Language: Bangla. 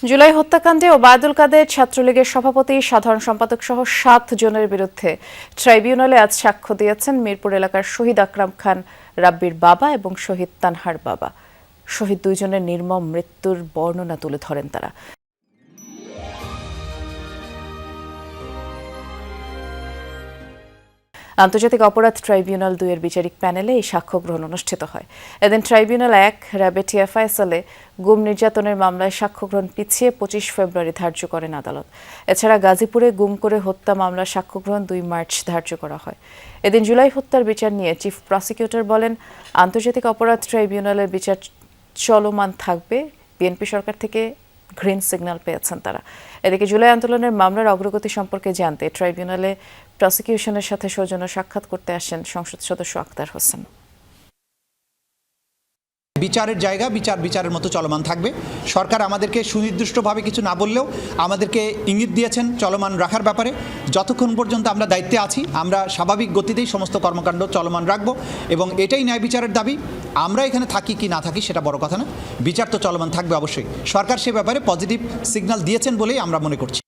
জুলাই হত্যাকাণ্ডে ওবায়দুল কাদের ছাত্রলীগের সভাপতি সাধারণ সম্পাদক সহ ৭ জনের বিরুদ্ধে ট্রাইব্যুনালে আজ সাক্ষ্য দিয়েছেন মিরপুর এলাকার শহীদ আকরাম খান রাব্বির বাবা এবং শহীদ তানহার বাবা। শহীদ দুইজনের নির্মম মৃত্যুর বর্ণনা তুলে ধরেন তারা। আন্তর্জাতিক অপরাধ ট্রাইব্যুনাল ২ এর বিচারিক প্যানেলে এই সাক্ষ্য গ্রহণ অনুষ্ঠিত হয়। এদিন ট্রাইব্যুনাল ১ র্যাবে টিএফআইএসএলে গুম নির্যাতনের মামলায় সাক্ষ্য গ্রহণ পিছিয়ে ২৫ ফেব্রুয়ারি ধার্য করেন আদালত। এছাড়া গাজীপুরে গুম করে হত্যা মামলার সাক্ষ্য গ্রহণ ২ মার্চ ধার্য করা হয়। এদিন জুলাই হত্যার বিচার নিয়ে চিফ প্রসিকিউটর বলেন, আন্তর্জাতিক অপরাধ ট্রাইব্যুনালের বিচার চলমান থাকবে। বিএনপি সরকার থেকে গ্রিন সিগন্যাল পেয়েছেন তারা। এদিকে জুলাই আন্দোলনের মামলার অগ্রগতি সম্পর্কে জানতে ট্রাইব্যুনালে প্রসিকিউশনের সাথে সৌজন্য সাক্ষাৎ করতে আসেন সংসদ সদস্য আক্তার হোসেন। বিচারের জায়গা বিচারের মতো চলমান থাকবে। সরকার আমাদেরকে সুনির্দিষ্টভাবে কিছু না বললেও আমাদেরকে ইঙ্গিত দিয়েছেন চলমান রাখার ব্যাপারে। যতক্ষণ পর্যন্ত আমরা দায়িত্বে আছি, আমরা স্বাভাবিক গতিতেই সমস্ত কর্মকাণ্ড চলমান রাখব এবং এটাই ন্যায় বিচারের দাবি। আমরা এখানে থাকি কি না থাকি সেটা বড় কথা না, বিচার তো চলমান থাকবে অবশ্যই। সরকার সে ব্যাপারে পজিটিভ সিগন্যাল দিয়েছেন বলেই আমরা মনে করছি।